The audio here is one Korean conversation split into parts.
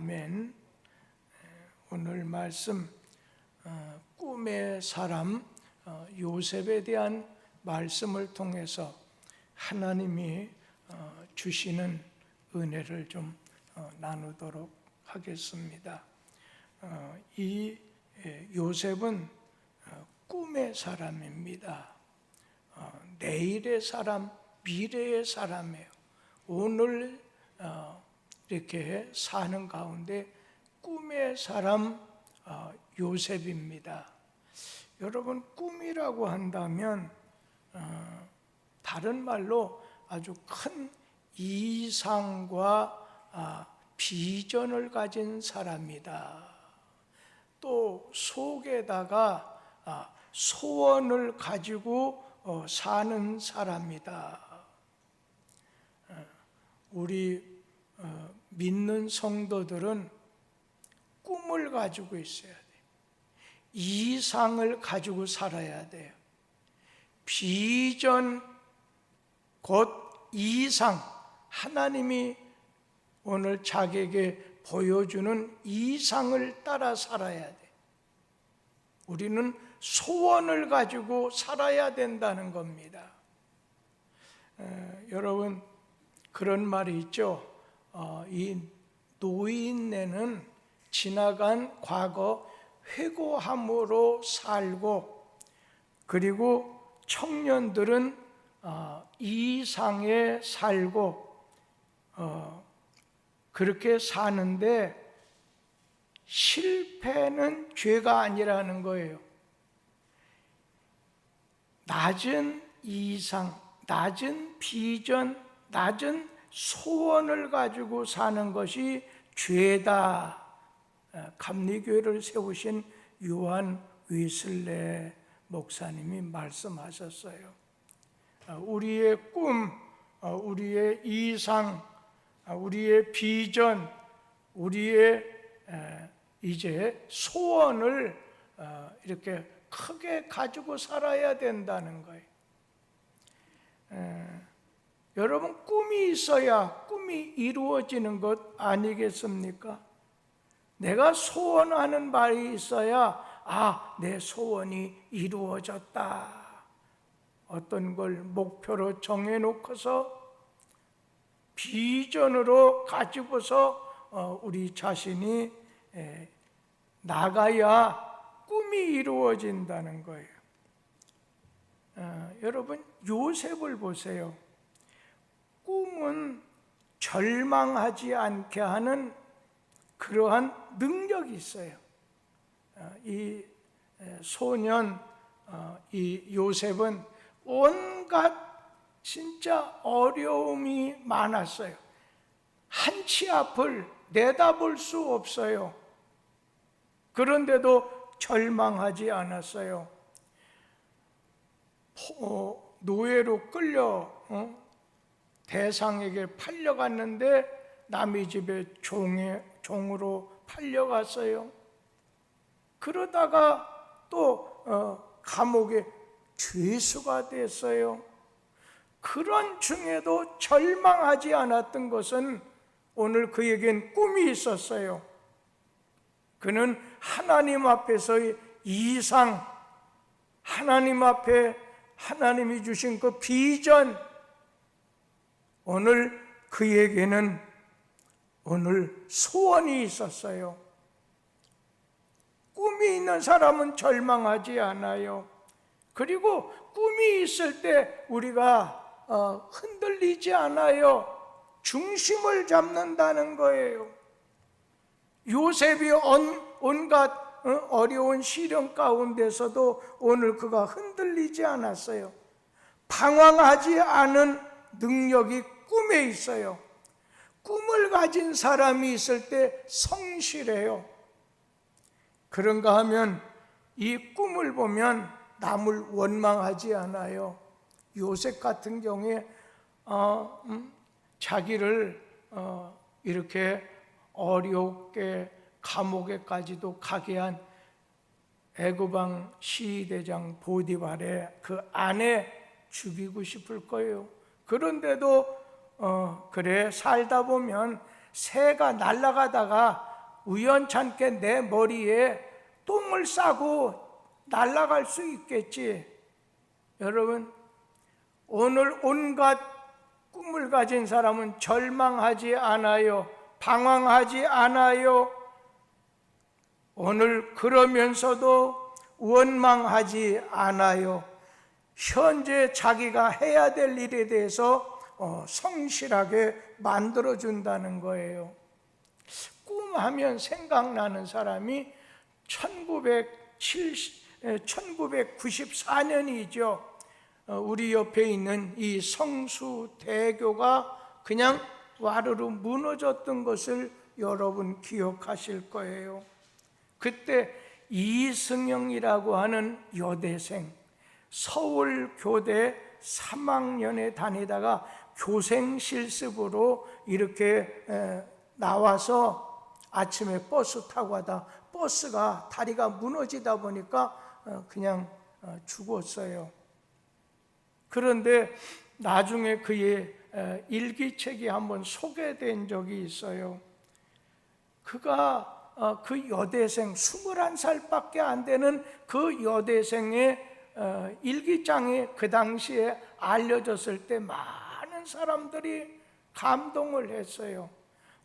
아멘. 오늘 말씀 꿈의 사람 요셉에 대한 말씀을 통해서 하나님이 주시는 은혜를 좀 나누도록 하겠습니다. 이 요셉은 꿈의 사람입니다. 내일의 사람, 미래의 사람이에요. 오늘 이렇게 사는 가운데 꿈의 사람 요셉입니다. 여러분, 꿈이라고 한다면 다른 말로 아주 큰 이상과 비전을 가진 사람이다. 또 속에다가 소원을 가지고 사는 사람이다. 우리 믿는 성도들은 꿈을 가지고 있어야 돼요. 이상을 가지고 살아야 돼요. 비전 곧 이상, 하나님이 오늘 자기에게 보여주는 이상을 따라 살아야 돼요. 우리는 소원을 가지고 살아야 된다는 겁니다. 여러분, 그런 말이 있죠. 이 노인네는 지나간 과거 회고함으로 살고, 그리고 청년들은 이상에 살고 그렇게 사는데 실패는 죄가 아니라는 거예요. 낮은 이상, 낮은 비전, 낮은 소원을 가지고 사는 것이 죄다. 감리교회를 세우신 요한 웨슬레 목사님이 말씀하셨어요. 우리의 꿈, 우리의 이상, 우리의 비전, 우리의 이제 소원을 이렇게 크게 가지고 살아야 된다는 거예요. 여러분, 꿈이 있어야 꿈이 이루어지는 것 아니겠습니까? 내가 소원하는 말이 있어야 내 소원이 이루어졌다. 어떤 걸 목표로 정해놓고서 비전으로 가지고서 우리 자신이 나가야 꿈이 이루어진다는 거예요. 여러분, 요셉을 보세요. 꿈은 절망하지 않게 하는 그러한 능력이 있어요. 이 소년, 이 요셉은 온갖 진짜 어려움이 많았어요. 한치 앞을 내다볼 수 없어요. 그런데도 절망하지 않았어요. 노예로 끌려 대상에게 팔려갔는데 남의 집에 종으로 팔려갔어요. 그러다가 또 감옥에 죄수가 됐어요. 그런 중에도 절망하지 않았던 것은 오늘 그에겐 꿈이 있었어요. 그는 하나님 앞에서의 이상, 하나님 앞에 하나님이 주신 그 비전, 오늘 그에게는 오늘 소원이 있었어요. 꿈이 있는 사람은 절망하지 않아요. 그리고 꿈이 있을 때 우리가 흔들리지 않아요. 중심을 잡는다는 거예요. 요셉이 온갖 어려운 시련 가운데서도 오늘 그가 흔들리지 않았어요. 방황하지 않은 능력이 꿈에 있어요. 꿈을 가진 사람이 있을 때 성실해요. 그런가 하면 이 꿈을 보면 남을 원망하지 않아요. 요셉 같은 경우에 자기를 이렇게 어렵게 감옥에까지도 가게 한 애굽왕 시대장 보디발의 그 아내 죽이고 싶을 거예요. 그런데도 그래 살다 보면 새가 날아가다가 우연찮게 내 머리에 똥을 싸고 날아갈 수 있겠지. 여러분, 오늘 온갖 꿈을 가진 사람은 절망하지 않아요. 방황하지 않아요. 오늘 그러면서도 원망하지 않아요. 현재 자기가 해야 될 일에 대해서 성실하게 만들어준다는 거예요. 꿈하면 생각나는 사람이 1994년이죠. 우리 옆에 있는 이 성수대교가 그냥 와르르 무너졌던 것을 여러분 기억하실 거예요. 그때 이승영이라고 하는 여대생, 서울교대 3학년에 다니다가 교생 실습으로 이렇게 나와서 아침에 버스 타고 가다 버스가 다리가 무너지다 보니까 그냥 죽었어요. 그런데 나중에 그의 일기책이 한번 소개된 적이 있어요. 그가 그 여대생 21살밖에 안 되는 그 여대생의 일기장이 그 당시에 알려졌을 때 많은 사람들이 감동을 했어요.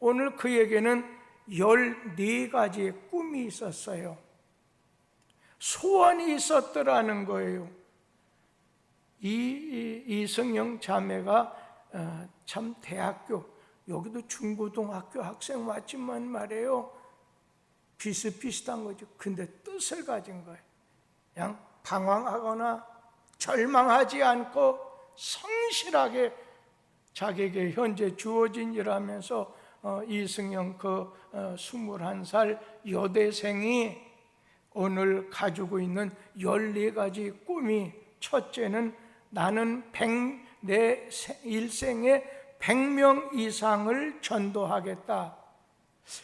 오늘 그에게는 14가지의 꿈이 있었어요. 소원이 있었더라는 거예요. 이승영 자매가 참 대학교, 여기도 중고등학교 학생 맞지만 말이에요, 비슷비슷한 거죠. 근데 뜻을 가진 거예요. 그냥 방황하거나 절망하지 않고 성실하게 자기에게 현재 주어진 일하면서 이승영 그 21살 여대생이 오늘 가지고 있는 14가지 꿈이, 첫째는 나는 내 일생에 100명 이상을 전도하겠다.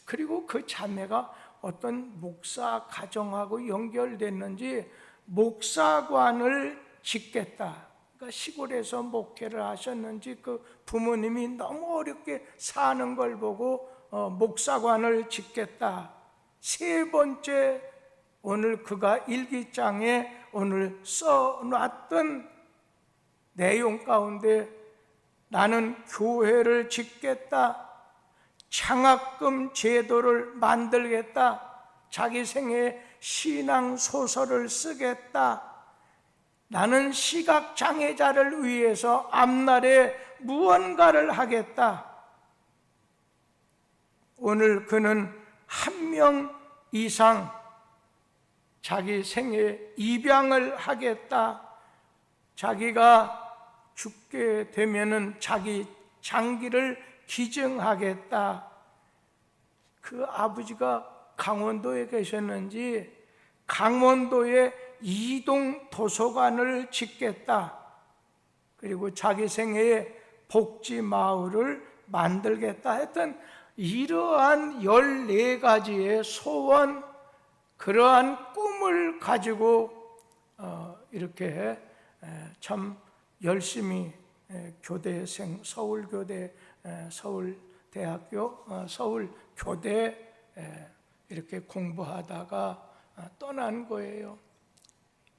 그리고 그 자매가 어떤 목사 가정하고 연결됐는지 목사관을 짓겠다. 그러니까 시골에서 목회를 하셨는지 그 부모님이 너무 어렵게 사는 걸 보고 목사관을 짓겠다. 세 번째, 오늘 그가 일기장에 오늘 써놨던 내용 가운데 나는 교회를 짓겠다. 장학금 제도를 만들겠다. 자기 생애 신앙 소설을 쓰겠다. 나는 시각장애자를 위해서 앞날에 무언가를 하겠다. 오늘 그는 1명 이상 자기 생애 입양을 하겠다. 자기가 죽게 되면은 자기 장기를 기증하겠다. 그 아버지가 강원도에 계셨는지 강원도에 이동 도서관을 짓겠다. 그리고 자기 생애에 복지 마을을 만들겠다 했던 이러한 14가지의 소원, 그러한 꿈을 가지고 이렇게 참 열심히 교대생, 서울교대, 서울대학교, 서울교대 이렇게 공부하다가 떠난 거예요.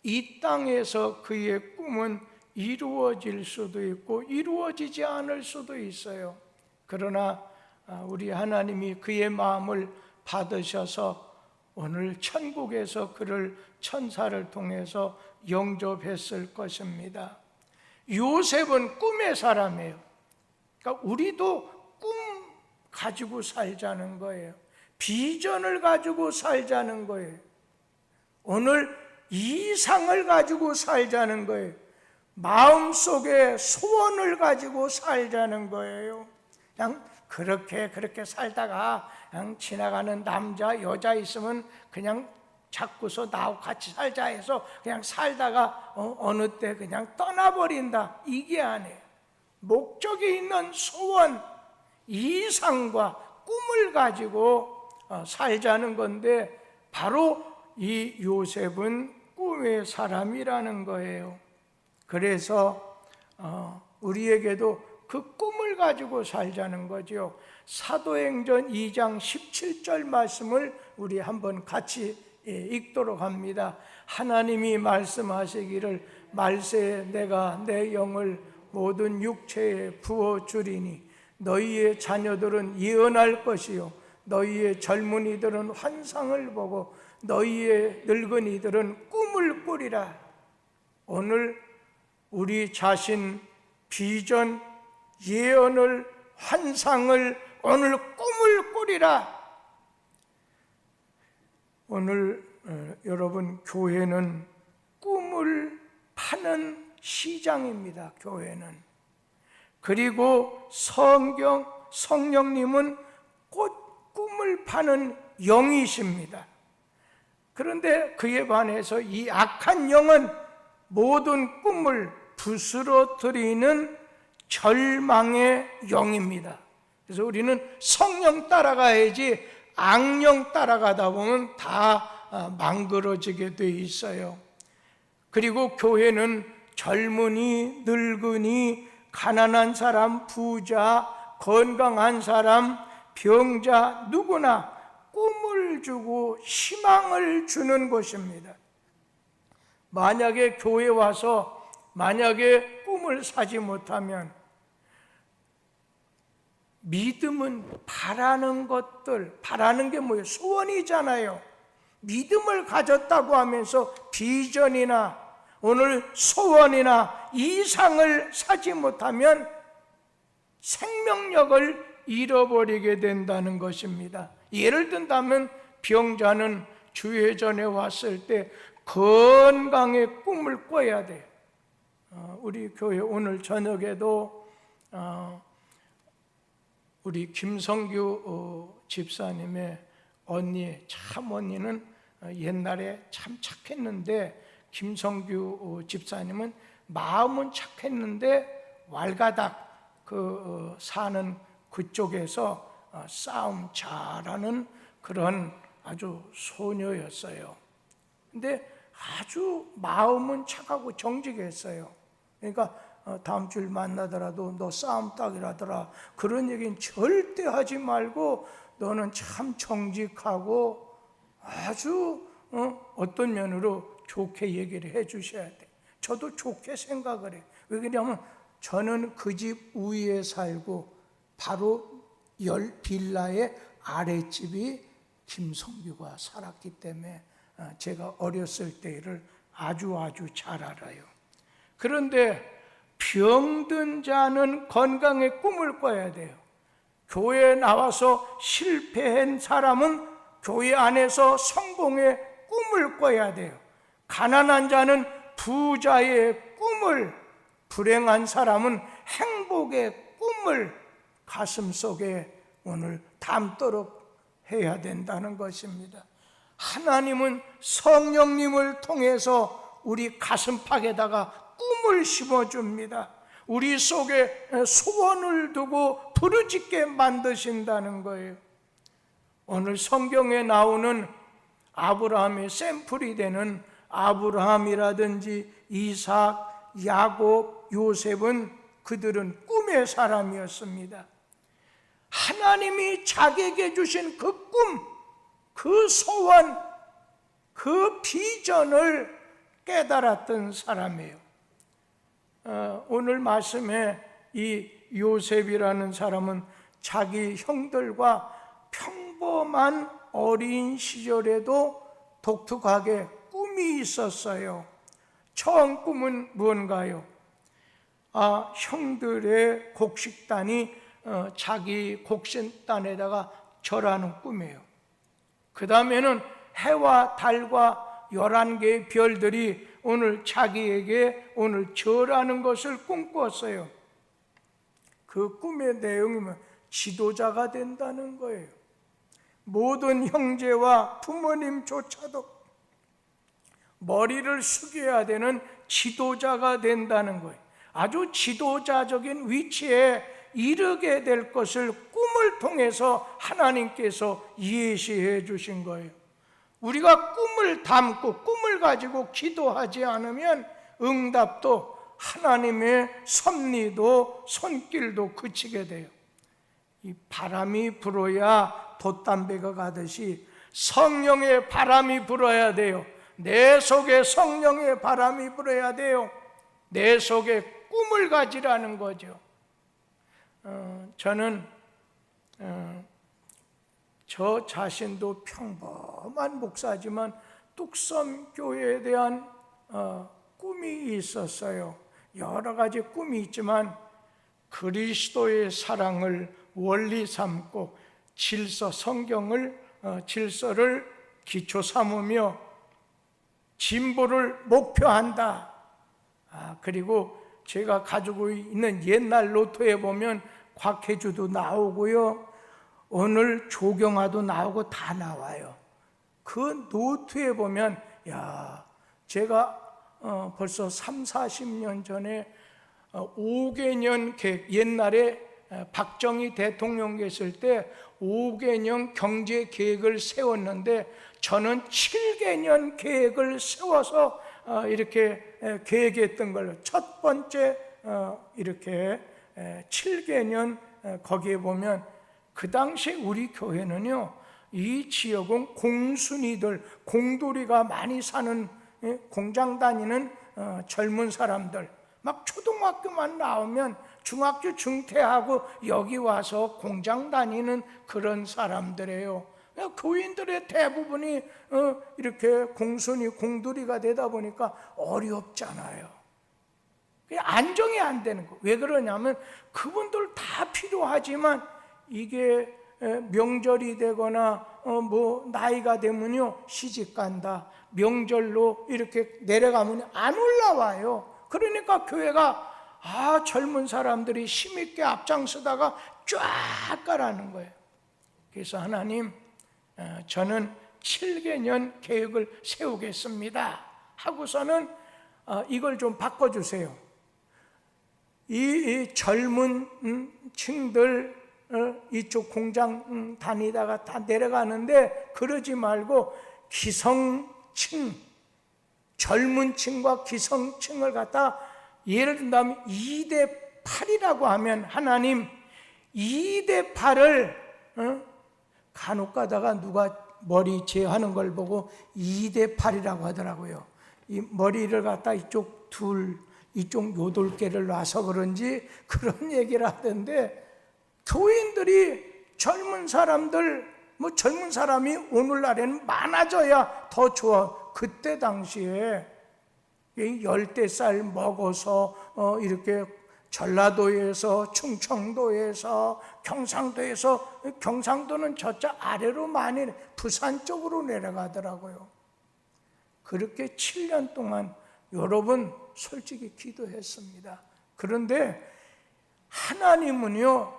이 땅에서 그의 꿈은 이루어질 수도 있고 이루어지지 않을 수도 있어요. 그러나 우리 하나님이 그의 마음을 받으셔서 오늘 천국에서 그를 천사를 통해서 영접했을 것입니다. 요셉은 꿈의 사람이에요. 그러니까 우리도 꿈 가지고 살자는 거예요. 비전을 가지고 살자는 거예요. 오늘 이상을 가지고 살자는 거예요. 마음속에 소원을 가지고 살자는 거예요. 그냥 그렇게 살다가 그냥 지나가는 남자 여자 있으면 그냥 자꾸서 나하고 같이 살자 해서 그냥 살다가 어느 때 그냥 떠나버린다, 이게 아니에요. 목적이 있는 소원, 이상과 꿈을 가지고 살자는 건데, 바로 이 요셉은 꿈의 사람이라는 거예요. 그래서 우리에게도 그 꿈을 가지고 살자는 거죠. 사도행전 2장 17절 말씀을 우리 한번 같이 읽도록 합니다. 하나님이 말씀하시기를 말세에 내가 내 영을 모든 육체에 부어주리니 너희의 자녀들은 예언할 것이요 너희의 젊은이들은 환상을 보고 너희의 늙은이들은 꿈을 꾸리라. 오늘 우리 자신 비전, 예언을, 환상을, 오늘 꿈을 꾸리라. 오늘 여러분, 교회는 꿈을 파는 시장입니다. 교회는. 그리고 성령님은 곧 꿈을 파는 영이십니다. 그런데 그에 반해서 이 악한 영은 모든 꿈을 부스러뜨리는 절망의 영입니다. 그래서 우리는 성령 따라가야지 악령 따라가다 보면 다 망그러지게 돼 있어요. 그리고 교회는 젊은이, 늙은이, 가난한 사람, 부자, 건강한 사람, 병자, 누구나 꿈을 주고 희망을 주는 곳입니다. 만약에 교회 와서 만약에 꿈을 사지 못하면 믿음은 바라는 것들, 바라는 게 뭐예요? 소원이잖아요. 믿음을 가졌다고 하면서 비전이나 오늘 소원이나 이상을 사지 못하면 생명력을 잃어버리게 된다는 것입니다. 예를 든다면 병자는 주회전에 왔을 때 건강의 꿈을 꿔야 돼요. 우리 교회 오늘 저녁에도 우리 김성규 집사님의 언니, 참 언니는 옛날에 참 착했는데 김성규 집사님은 마음은 착했는데 왈가닥 사는 그쪽에서 싸움 잘하는 그런 아주 소녀였어요. 근데 아주 마음은 착하고 정직했어요. 그러니까 다음 주일 만나더라도 너 싸움 딱이라더라, 그런 얘기는 절대 하지 말고 너는 참 정직하고 아주 어떤 면으로 좋게 얘기를 해 주셔야 돼. 저도 좋게 생각을 해요. 왜 그러냐면 저는 그 집 위에 살고 바로 빌라의 아랫집이 김성규가 살았기 때문에 제가 어렸을 때를 아주 잘 알아요. 그런데 병든 자는 건강의 꿈을 꿔야 돼요. 교회에 나와서 실패한 사람은 교회 안에서 성공의 꿈을 꿔야 돼요. 가난한 자는 부자의 꿈을, 불행한 사람은 행복의 꿈을 가슴속에 오늘 담도록 해야 된다는 것입니다. 하나님은 성령님을 통해서 우리 가슴팍에다가 꿈을 심어줍니다. 우리 속에 소원을 두고 부르짖게 만드신다는 거예요. 오늘 성경에 나오는 아브라함의 샘플이 되는 아브라함이라든지 이삭, 야곱, 요셉은 그들은 꿈의 사람이었습니다. 하나님이 자기에게 주신 그 꿈, 그 소원, 그 비전을 깨달았던 사람이에요. 오늘 말씀에 이 요셉이라는 사람은 자기 형들과 평범한 어린 시절에도 독특하게 꿈이 있었어요. 처음 꿈은 무언가요? 형들의 곡식단이 자기 곡식단에다가 절하는 꿈이에요. 그 다음에는 해와 달과 11개의 별들이 오늘 자기에게 오늘 절하는 것을 꿈꾸었어요. 그 꿈의 내용이면 지도자가 된다는 거예요. 모든 형제와 부모님조차도 머리를 숙여야 되는 지도자가 된다는 거예요. 아주 지도자적인 위치에 이르게 될 것을 꿈을 통해서 하나님께서 예시해 주신 거예요. 우리가 꿈을 담고 꿈을 가지고 기도하지 않으면 응답도 하나님의 섭리도 손길도 그치게 돼요. 이 바람이 불어야 돛담배가 가듯이 성령의 바람이 불어야 돼요. 내 속에 성령의 바람이 불어야 돼요. 내 속에 꿈을 가지라는 거죠. 저는 저 자신도 평범한 목사지만 뚝섬 교회에 대한 꿈이 있었어요. 여러 가지 꿈이 있지만 그리스도의 사랑을 원리 삼고 질서를 기초 삼으며 진보를 목표한다. 그리고 제가 가지고 있는 옛날 노트에 보면 곽혜주도 나오고요, 오늘 조경화도 나오고 다 나와요. 그 노트에 보면 제가 벌써 30-40년 전에 5개년 계획, 옛날에 박정희 대통령 계실 때 5개년 경제 계획을 세웠는데 저는 7개년 계획을 세워서 이렇게 계획했던 걸로, 첫 번째 이렇게 7개년 거기에 보면 그 당시 우리 교회는요, 이 지역은 공순이들, 공돌이가 많이 사는, 공장 다니는 젊은 사람들, 막 초등학교만 나오면 중학교 중퇴하고 여기 와서 공장 다니는 그런 사람들이에요. 교인들의 대부분이 이렇게 공순이, 공돌이가 되다 보니까 어렵잖아요. 안정이 안 되는 거. 왜 그러냐면 그분들 다 필요하지만 이게 명절이 되거나 뭐 나이가 되면요, 시집 간다, 명절로 이렇게 내려가면 안 올라와요. 그러니까 교회가 젊은 사람들이 힘있게 앞장서다가 쫙 가라는 거예요. 그래서 하나님, 저는 7개년 계획을 세우겠습니다 하고서는 이걸 좀 바꿔주세요. 이 젊은 층들 이쪽 공장 다니다가 다 내려가는데 그러지 말고 기성층, 젊은 층과 기성층을 갖다 예를 든다면 2대8이라고 하면, 하나님 2대8을 간혹 가다가 누가 머리 제하는 걸 보고 2대8이라고 하더라고요. 이 머리를 갖다 이쪽 둘, 이쪽 8개를 놔서 그런지 그런 얘기를 하던데, 교인들이 젊은 사람들, 젊은 사람이 오늘날에는 많아져야 더 좋아. 그때 당시에 10살 먹어서 이렇게 전라도에서, 충청도에서, 경상도에서, 경상도는 저쪽 아래로 많이 부산 쪽으로 내려가더라고요. 그렇게 7년 동안 여러분 솔직히 기도했습니다. 그런데 하나님은요,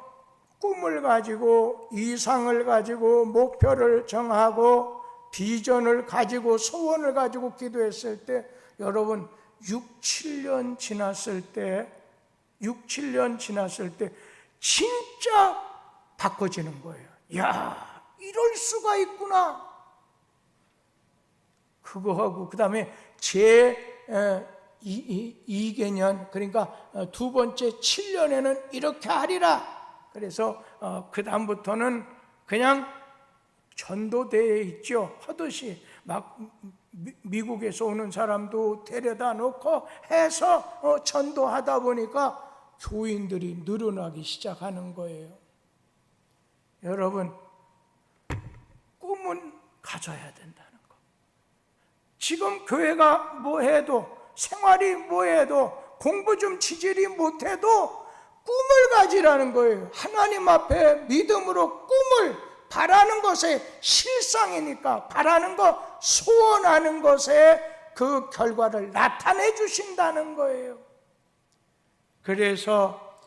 꿈을 가지고, 이상을 가지고, 목표를 정하고, 비전을 가지고, 소원을 가지고 기도했을 때, 여러분 6-7년 지났을 때 진짜 바꿔지는 거예요. 야, 이럴 수가 있구나. 그거하고 그 다음에 제 2개년, 그러니까 두 번째 7년에는 이렇게 하리라. 그래서 그 다음부터는 그냥 전도대에 있죠, 하듯이 막 미국에서 오는 사람도 데려다 놓고 해서 전도하다 보니까 교인들이 늘어나기 시작하는 거예요. 여러분, 꿈은 가져야 된다는 거. 지금 교회가 뭐 해도, 생활이 뭐 해도, 공부 좀 지질이 못해도 꿈을 가지라는 거예요. 하나님 앞에 믿음으로 꿈을, 바라는 것의 실상이니까 바라는 것, 소원하는 것에 그 결과를 나타내 주신다는 거예요. 그래서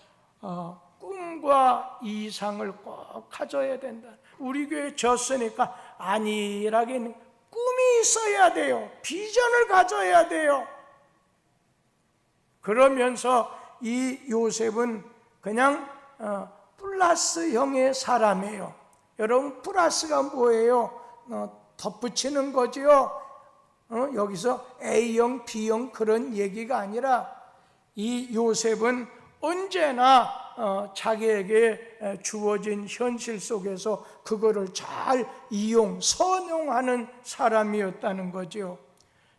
꿈과 이상을 꼭 가져야 된다. 우리 교회 졌으니까 아니라긴 꿈이 있어야 돼요. 비전을 가져야 돼요. 그러면서 이 요셉은 그냥 플러스형의 사람이에요. 여러분, 플러스가 뭐예요? 덧붙이는 거지요. 여기서 A형, B형 그런 얘기가 아니라 이 요셉은 언제나 자기에게 주어진 현실 속에서 그거를 잘 선용하는 사람이었다는 거죠.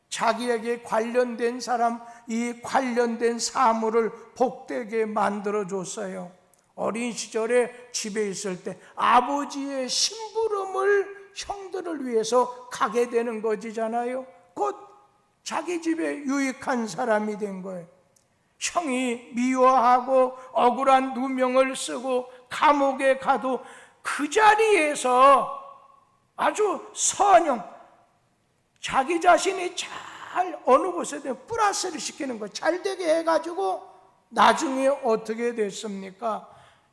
자기에게 관련된 사람, 이 관련된 사물을 복되게 만들어줬어요. 어린 시절에 집에 있을 때 아버지의 심부름을 형들을 위해서 가게 되는 것이잖아요. 곧 자기 집에 유익한 사람이 된 거예요. 형이 미워하고 억울한 누명을 쓰고 감옥에 가도 그 자리에서 아주 자기 자신이 잘 어느 곳에든 플러스를 시키는 거 잘 되게 해가지고 나중에 어떻게 됐습니까?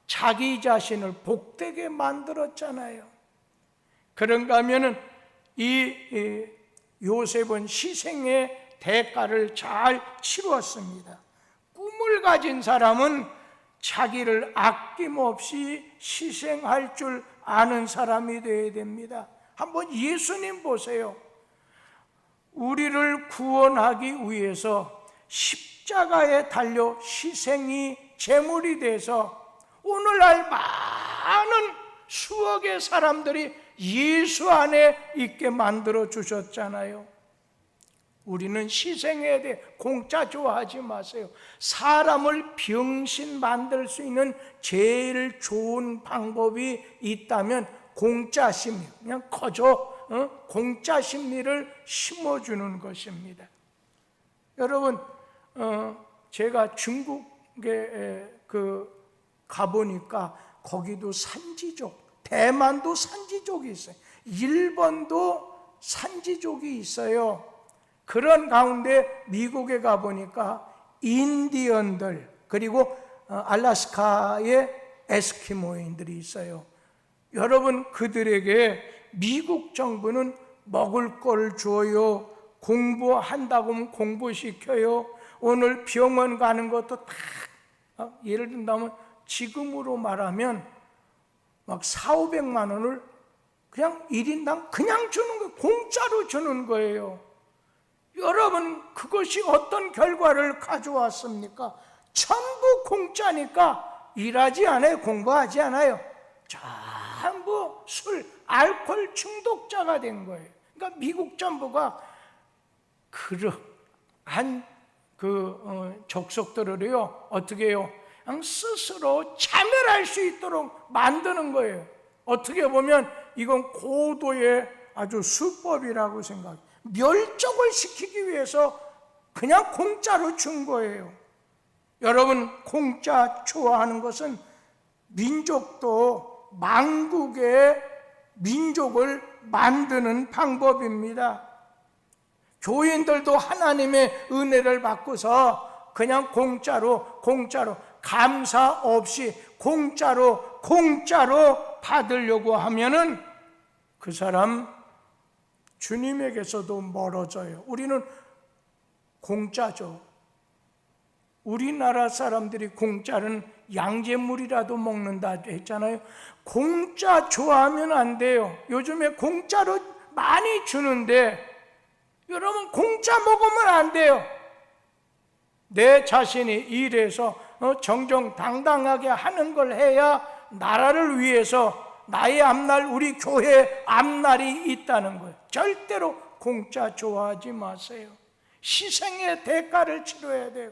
자기 자신을 복되게 만들었잖아요. 그런가 하면은 이 요셉은 희생의 대가를 잘 치루었습니다. 꿈을 가진 사람은 자기를 아낌없이 희생할 줄 아는 사람이 되어야 됩니다. 한번 예수님 보세요. 우리를 구원하기 위해서 십자가에 달려 희생이 제물이 돼서 오늘날 많은 수억의 사람들이 예수 안에 있게 만들어 주셨잖아요. 우리는 희생에 대해 공짜 좋아하지 마세요. 사람을 병신 만들 수 있는 제일 좋은 방법이 있다면 공짜 심리, 그냥 공짜 심리를 심어주는 것입니다. 여러분, 제가 중국에 가보니까 거기도 산지족, 대만도 산지족이 있어요. 일본도 산지족이 있어요. 그런 가운데 미국에 가보니까 인디언들, 그리고 알래스카의 에스키모인들이 있어요. 여러분, 그들에게 미국 정부는 먹을 걸 줘요. 공부한다고 하면 공부시켜요. 오늘 병원 가는 것도 다 예를 든다면 지금으로 말하면 막 400~500만 원을 그냥 1인당 그냥 주는 거예요. 공짜로 주는 거예요. 여러분, 그것이 어떤 결과를 가져왔습니까? 전부 공짜니까 일하지 않아요. 공부하지 않아요. 전부 술, 알코올 중독자가 된 거예요. 그러니까 미국 정부가 그러한 족속들을요 어떻게 해요? 그냥 스스로 자멸할 수 있도록 만드는 거예요. 어떻게 보면 이건 고도의 아주 수법이라고 생각해요. 멸종을 시키기 위해서 그냥 공짜로 준 거예요. 여러분, 공짜 좋아하는 것은 민족도 망국의 민족을 만드는 방법입니다. 교인들도 하나님의 은혜를 받고서 그냥 공짜로 감사 없이 공짜로 받으려고 하면은 그 사람 주님에게서도 멀어져요. 우리는 공짜죠. 우리나라 사람들이 공짜는 양잿물이라도 먹는다 했잖아요. 공짜 좋아하면 안 돼요. 요즘에 공짜로 많이 주는데 여러분, 공짜 먹으면 안 돼요. 내 자신이 일해서 정정당당하게 하는 걸 해야 나라를 위해서 나의 앞날, 우리 교회 앞날이 있다는 거예요. 절대로 공짜 좋아하지 마세요. 희생의 대가를 치러야 돼요.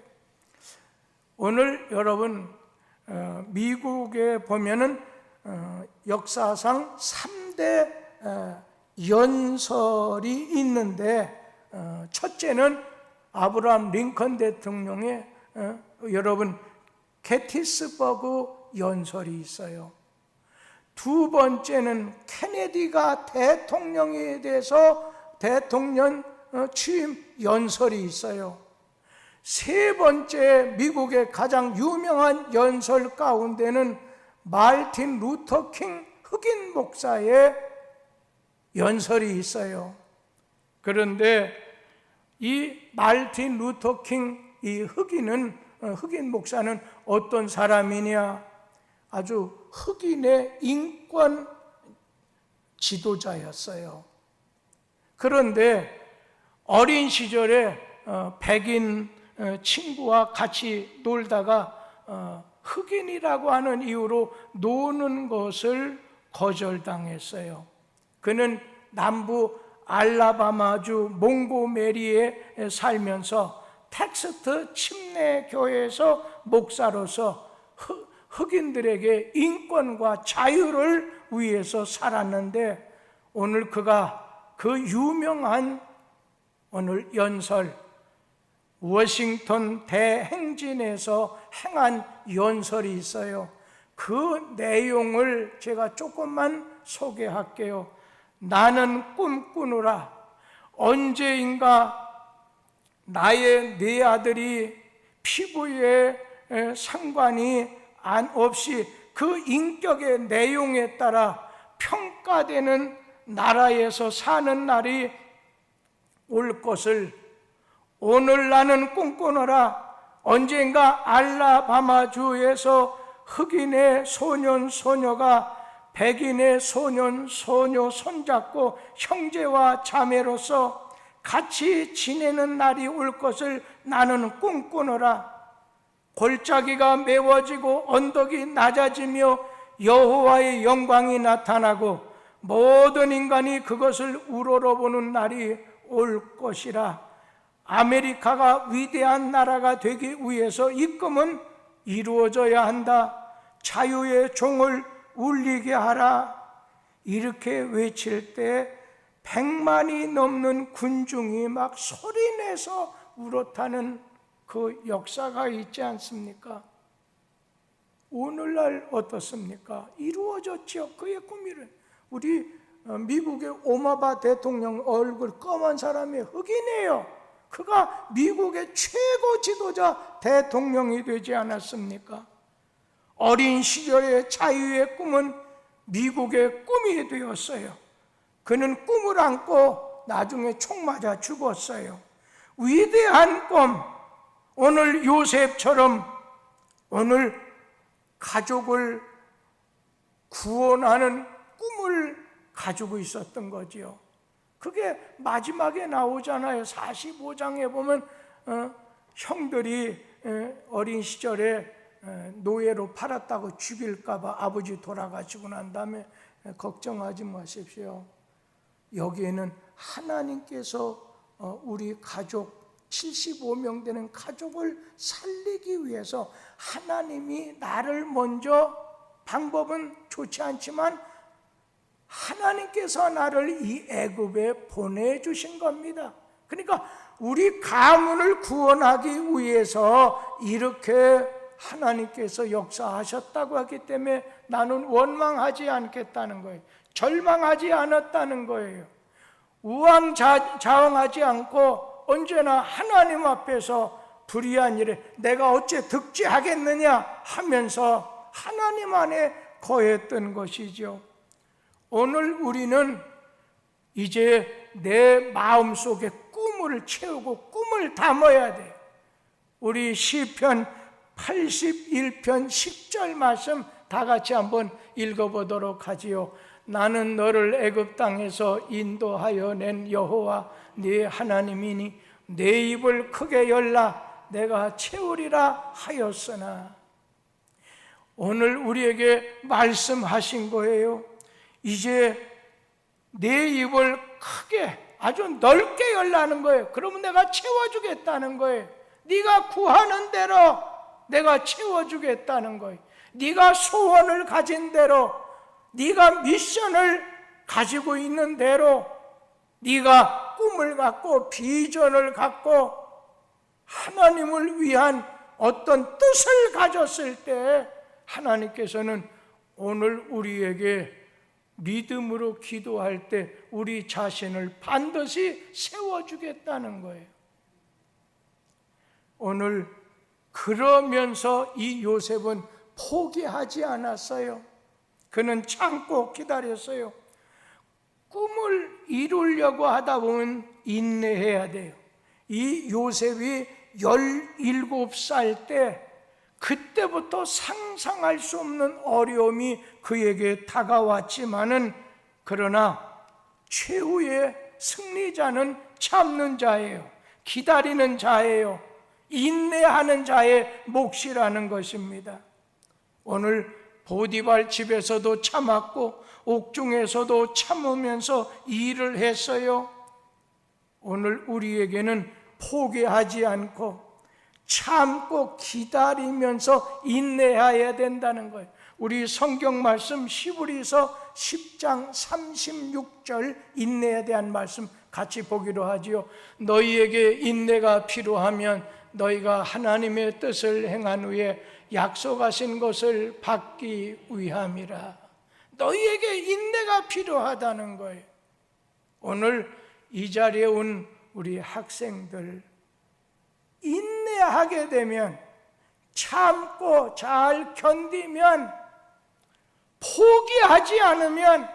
오늘 여러분, 미국에 보면은 역사상 3대 연설이 있는데 첫째는 아브라함 링컨 대통령의 여러분 게티스버그 연설이 있어요. 두 번째는 케네디가 대통령에 대해서 대통령 취임 연설이 있어요. 세 번째 미국의 가장 유명한 연설 가운데는 마르틴 루터 킹 흑인 목사의 연설이 있어요. 그런데 이 마르틴 루터 킹 이 흑인 목사는 어떤 사람이냐? 아주 흑인의 인권 지도자였어요. 그런데 어린 시절에 백인 친구와 같이 놀다가 흑인이라고 하는 이유로 노는 것을 거절당했어요. 그는 남부 알라바마주 몽고메리에 살면서 텍스트 침례 교회에서 목사로서 흑인들에게 인권과 자유를 위해서 살았는데, 오늘 그가 그 유명한 오늘 연설, 워싱턴 대행진에서 행한 연설이 있어요. 그 내용을 제가 조금만 소개할게요. 나는 꿈꾸노라. 언제인가 나의 네 아들이 피부에 상관이 없이 그 인격의 내용에 따라 평가되는 나라에서 사는 날이 올 것을 오늘 나는 꿈꾸노라. 언젠가 알라바마주에서 흑인의 소년 소녀가 백인의 소년 소녀 손잡고 형제와 자매로서 같이 지내는 날이 올 것을 나는 꿈꾸노라. 골짜기가 메워지고 언덕이 낮아지며 여호와의 영광이 나타나고 모든 인간이 그것을 우러러보는 날이 올 것이라. 아메리카가 위대한 나라가 되기 위해서 이 꿈은 이루어져야 한다. 자유의 종을 울리게 하라. 이렇게 외칠 때 100만이 넘는 군중이 막 소리내서 울었다는 그 역사가 있지 않습니까? 오늘날 어떻습니까? 이루어졌죠. 그의 꿈이를. 우리 미국의 오바마 대통령 얼굴 검은 사람이 흑인이에요. 그가 미국의 최고 지도자 대통령이 되지 않았습니까? 어린 시절의 자유의 꿈은 미국의 꿈이 되었어요. 그는 꿈을 안고 나중에 총 맞아 죽었어요. 위대한 꿈, 오늘 요셉처럼 오늘 가족을 구원하는 꿈을 가지고 있었던 거지요. 그게 마지막에 나오잖아요. 45장에 보면 형들이 어린 시절에 노예로 팔았다고 죽일까 봐 아버지 돌아가시고 난 다음에 걱정하지 마십시오. 여기에는 하나님께서 우리 가족 75명 되는 가족을 살리기 위해서 하나님이 나를 먼저, 방법은 좋지 않지만 하나님께서 나를 이 애굽에 보내주신 겁니다. 그러니까 우리 가문을 구원하기 위해서 이렇게 하나님께서 역사하셨다고 하기 때문에 나는 원망하지 않겠다는 거예요. 절망하지 않았다는 거예요. 우왕좌왕하지 않고 언제나 하나님 앞에서 불의한 일에 내가 어째 득죄하겠느냐 하면서 하나님 안에 거했던 것이죠. 오늘 우리는 이제 내 마음속에 꿈을 채우고 꿈을 담아야 돼요. 우리 시편 81편 10절 말씀 다 같이 한번 읽어보도록 하지요. 나는 너를 애굽 땅에서 인도하여 낸 여호와 네 하나님이니 내 입을 크게 열라 내가 채우리라 하였으나. 오늘 우리에게 말씀하신 거예요. 이제 내 입을 크게 아주 넓게 열라는 거예요. 그러면 내가 채워주겠다는 거예요. 네가 구하는 대로 내가 채워주겠다는 거예요. 네가 소원을 가진 대로, 네가 미션을 가지고 있는 대로, 네가 꿈을 갖고 비전을 갖고 하나님을 위한 어떤 뜻을 가졌을 때 하나님께서는 오늘 우리에게 믿음으로 기도할 때 우리 자신을 반드시 세워주겠다는 거예요. 오늘 그러면서 이 요셉은 포기하지 않았어요. 그는 참고 기다렸어요. 꿈을 이루려고 하다 보면 인내해야 돼요. 이 요셉이 17살 때 그때부터 상상할 수 없는 어려움이 그에게 다가왔지만은, 그러나 최후의 승리자는 참는 자예요. 기다리는 자예요. 인내하는 자의 몫이라는 것입니다. 오늘 보디발 집에서도 참았고 옥중에서도 참으면서 일을 했어요. 오늘 우리에게는 포기하지 않고 참고 기다리면서 인내해야 된다는 거예요. 우리 성경 말씀 히브리서 10장 36절 인내에 대한 말씀 같이 보기로 하지요. 너희에게 인내가 필요하면 너희가 하나님의 뜻을 행한 후에 약속하신 것을 받기 위함이라. 너희에게 인내가 필요하다는 거예요. 오늘 이 자리에 온 우리 학생들, 인내하게 되면, 참고 잘 견디면, 포기하지 않으면,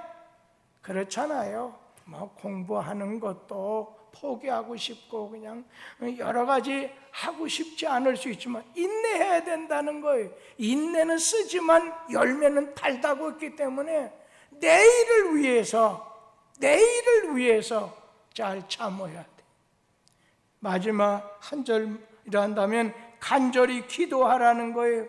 그렇잖아요. 뭐 공부하는 것도 포기하고 싶고 그냥 여러 가지 하고 싶지 않을 수 있지만 인내해야 된다는 거예요. 인내는 쓰지만 열매는 달다고 했기 때문에 내일을 위해서 잘 참아야 돼. 마지막 한 절이라 한다면 간절히 기도하라는 거예요.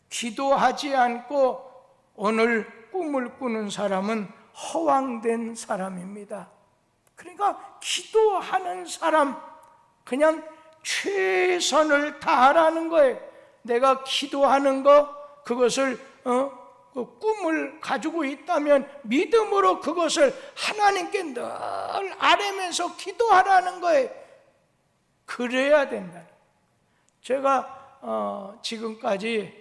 기도하지 않고 오늘 꿈을 꾸는 사람은 허황된 사람입니다. 그러니까 기도하는 사람, 그냥 최선을 다하라는 거예요. 내가 기도하는 거, 그것을 그 꿈을 가지고 있다면 믿음으로 그것을 하나님께 늘 아뢰면서 기도하라는 거예요. 그래야 된다. 제가 지금까지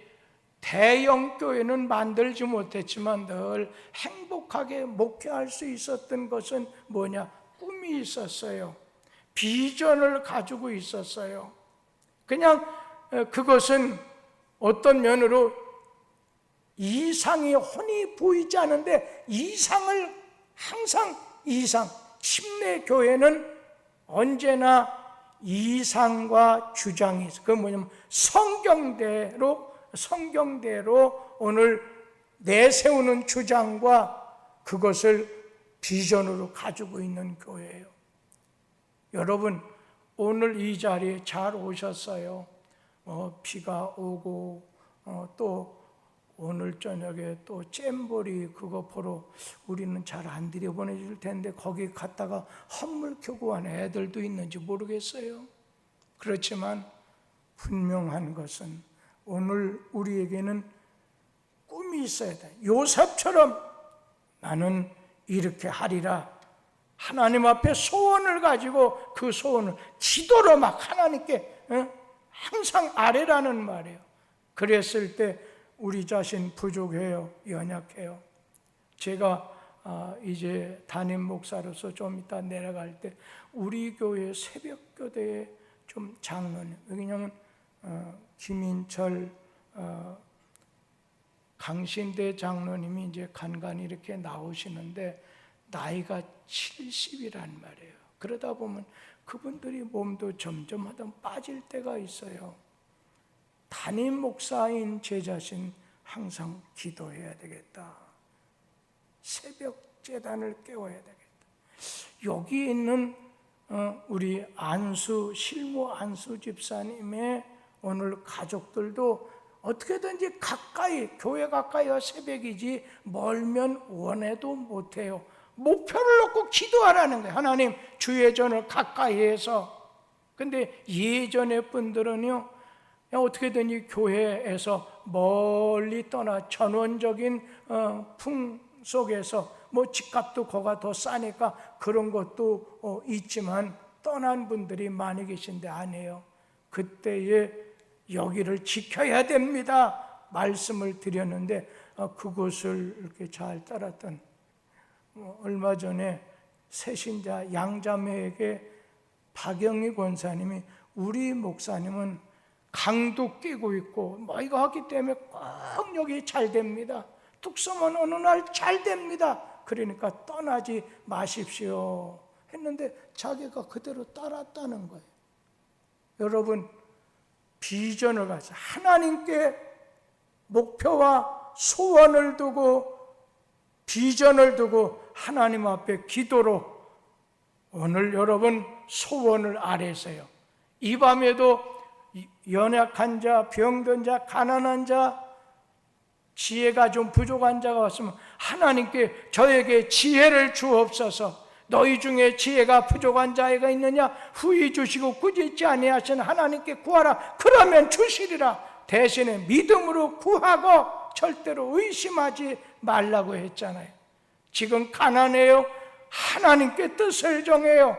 대형 교회는 만들지 못했지만 늘 행복하게 목회할 수 있었던 것은 뭐냐? 꿈이 있었어요. 비전을 가지고 있었어요. 그냥 그것은 어떤 면으로 이상이 훤히 보이지 않은데 항상 이상, 침례 교회는 언제나 이상과 주장이 있어요. 그건 뭐냐면 성경대로 오늘 내세우는 주장과 그것을 비전으로 가지고 있는 교회예요. 여러분, 오늘 이 자리에 잘 오셨어요. 비가 오고 또 오늘 저녁에 또 잼버리 그거 보러 우리는 잘 안 들여보내줄 텐데 거기 갔다가 헌물 켜고 한 애들도 있는지 모르겠어요. 그렇지만 분명한 것은 오늘 우리에게는 꿈이 있어야 돼. 요셉처럼 나는 이렇게 하리라. 하나님 앞에 소원을 가지고 그 소원을 기도로 막 하나님께 항상 아뢰라는 말이에요. 그랬을 때 우리 자신 부족해요. 연약해요. 제가 이제 담임 목사로서 좀 이따 내려갈 때 우리 교회 새벽교대에 좀 장로님, 왜냐하면 김인철 강신대 장로님이 이제 간간히 이렇게 나오시는데 나이가 70이란 말이에요. 그러다 보면 그분들이 몸도 점점 하다 빠질 때가 있어요. 담임 목사인 제 자신 항상 기도해야 되겠다. 새벽 제단을 깨워야 되겠다. 여기 있는 우리 실무 안수 집사님의 오늘 가족들도 어떻게든지 교회 가까이와 새벽이지 멀면 원해도 못해요. 목표를 놓고 기도하라는 거예요. 하나님, 주의 전을 가까이 해서. 근데 예전의 분들은요, 어떻게든지 교회에서 멀리 떠나 전원적인 풍속에서 뭐 집값도 거가 더 싸니까 그런 것도 있지만 떠난 분들이 많이 계신데 아니에요. 그때에 여기를 지켜야 됩니다 말씀을 드렸는데 그것을 이렇게 잘 따랐던 얼마 전에 새신자 양자매에게 박영희 권사님이 우리 목사님은 강도 끼고 있고 뭐 이거 하기 때문에 꼭 여기 잘 됩니다. 뚝 쏘면 어느 날 잘 됩니다. 그러니까 떠나지 마십시오 했는데 자기가 그대로 따랐다는 거예요. 여러분, 비전을 가지고 하나님께 목표와 소원을 두고 비전을 두고 하나님 앞에 기도로 오늘 여러분 소원을 아뢰세요. 이 밤에도 연약한 자, 병든 자, 가난한 자, 지혜가 좀 부족한 자가 왔으면 하나님께 저에게 지혜를 주옵소서. 너희 중에 지혜가 부족한 자가 있느냐? 후히 주시고 꾸짖지 아니하시는 하나님께 구하라. 그러면 주시리라. 대신에 믿음으로 구하고 절대로 의심하지 말라고 했잖아요. 지금 가난해요. 하나님께 뜻을 정해요.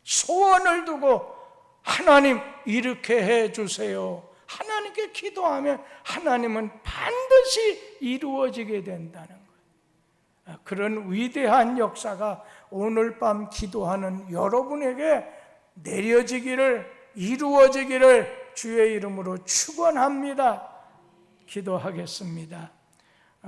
소원을 두고 하나님 이렇게 해주세요. 하나님께 기도하면 하나님은 반드시 이루어지게 된다는 거예요. 그런 위대한 역사가 오늘 밤 기도하는 여러분에게 내려지기를, 이루어지기를 주의 이름으로 축원합니다. 기도하겠습니다.